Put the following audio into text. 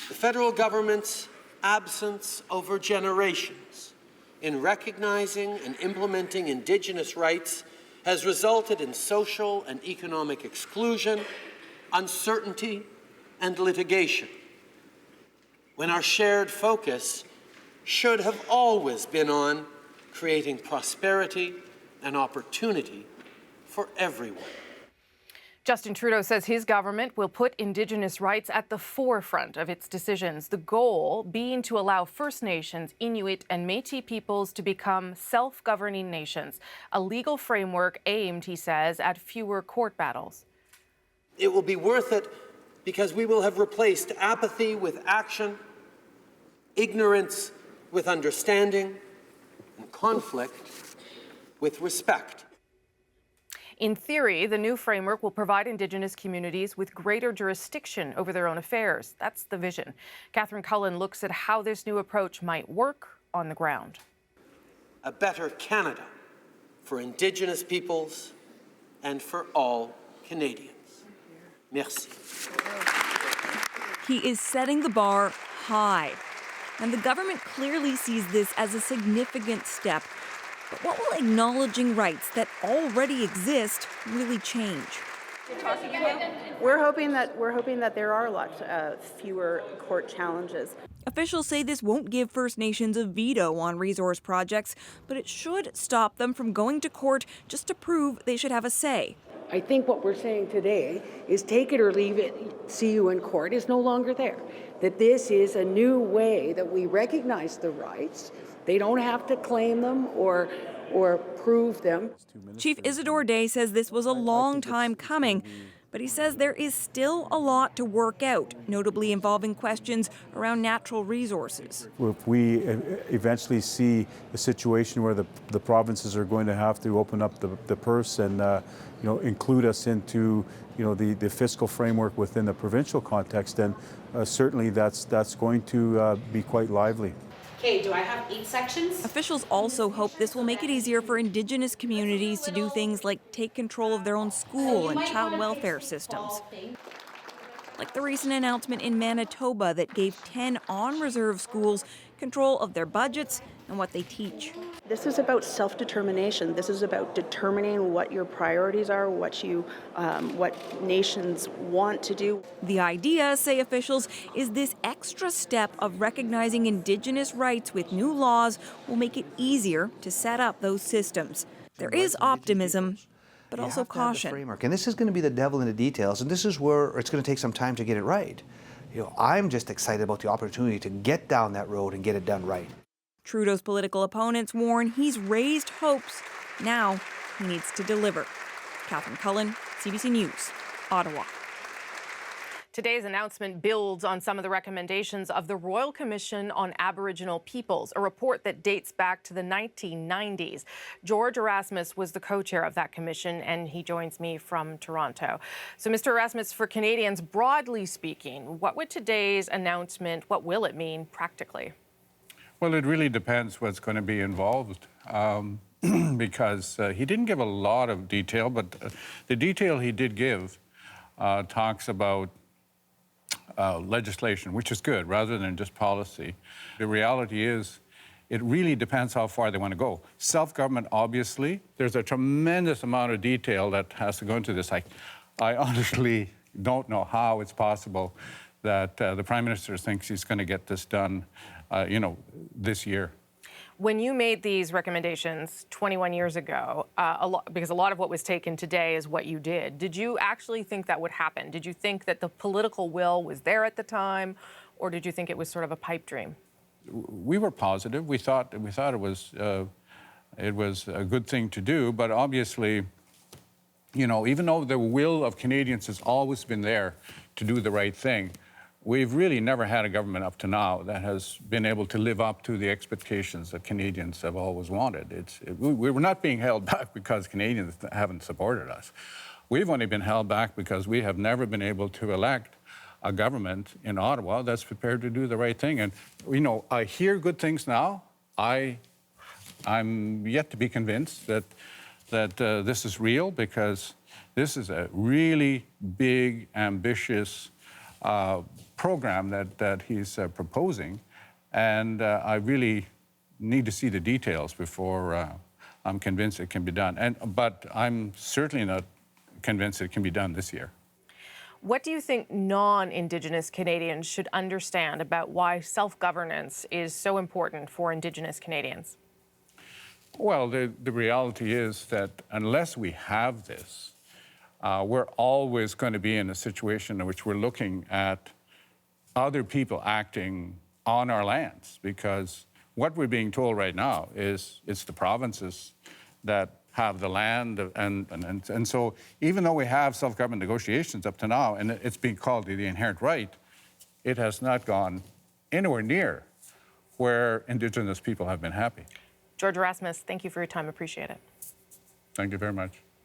The federal government's absence over generations in recognizing and implementing Indigenous rights has resulted in social and economic exclusion, uncertainty, and litigation, when our shared focus should have always been on creating prosperity and opportunity for everyone. Justin Trudeau says his government will put Indigenous rights at the forefront of its decisions, the goal being to allow First Nations, Inuit and Métis peoples to become self-governing nations, a legal framework aimed, he says, at fewer court battles. It will be worth it because we will have replaced apathy with action, ignorance with understanding, and conflict with respect. In theory, the new framework will provide Indigenous communities with greater jurisdiction over their own affairs. That's the vision. Catherine Cullen looks at how this new approach might work on the ground. A better Canada for Indigenous peoples and for all Canadians. Merci. He is setting the bar high, and the government clearly sees this as a significant step. But what will acknowledging rights that already exist really change? We're hoping that there are a lot fewer court challenges. Officials say this won't give First Nations a veto on resource projects, but it should stop them from going to court just to prove they should have a say. I think what we're saying today is take it or leave it, see you in court is no longer there. That this is a new way that we recognize the rights. They don't have to claim them or prove them. Chief Isidore Day says this was a long time coming, but he says there is still a lot to work out, notably involving questions around natural resources. If we eventually see a situation where the provinces are going to have to open up the purse and include us into the fiscal framework within the provincial context, then certainly that's going to be quite lively. Okay, do I have 8 sections? Officials also hope this will make it easier for Indigenous communities to do things like take control of their own school and child welfare systems. Like the recent announcement in Manitoba that gave 10 on-reserve schools control of their budgets and what they teach. This is about self-determination. This is about determining what your priorities are, what nations want to do. The idea, say officials, is this extra step of recognizing Indigenous rights with new laws will make it easier to set up those systems. There is optimism, but also caution. And this is going to be the devil in the details, and this is where it's going to take some time to get it right. I'm just excited about the opportunity to get down that road and get it done right. Trudeau's political opponents warn he's raised hopes. Now he needs to deliver. Catherine Cullen, CBC News, Ottawa. Today's announcement builds on some of the recommendations of the Royal Commission on Aboriginal Peoples, a report that dates back to the 1990s. George Erasmus was the co-chair of that commission, and he joins me from Toronto. So, Mr. Erasmus, for Canadians, broadly speaking, what would today's announcement, what will it mean practically? Well, it really depends what's going to be involved, because he didn't give a lot of detail, but the detail he did give talks about legislation, which is good, rather than just policy. The reality is, it really depends how far they want to go. Self-government, obviously, there's a tremendous amount of detail that has to go into this. I honestly don't know how it's possible that the Prime Minister thinks he's going to get this done, this year. When you made these recommendations 21 years ago, because a lot of what was taken today is what you did you actually think that would happen? Did you think that the political will was there at the time, or did you think it was sort of a pipe dream? We were positive. We thought it was a good thing to do, but obviously, even though the will of Canadians has always been there to do the right thing, we've really never had a government up to now that has been able to live up to the expectations that Canadians have always wanted. We were not being held back because Canadians haven't supported us. We've only been held back because we have never been able to elect a government in Ottawa that's prepared to do the right thing. And, I hear good things now. I'm yet to be convinced that this is real, because this is a really big, ambitious program that he's proposing, and I really need to see the details before I'm convinced it can be done. But I'm certainly not convinced it can be done this year. What do you think non-Indigenous Canadians should understand about why self-governance is so important for Indigenous Canadians? Well, the reality is that unless we have this, we're always going to be in a situation in which we're looking at other people acting on our lands, because what we're being told right now is it's the provinces that have the land, and so even though we have self-government negotiations up to now, and it's being called the inherent right, it has not gone anywhere near where Indigenous people have been happy. George Erasmus, thank you for your time. Appreciate it. Thank you very much.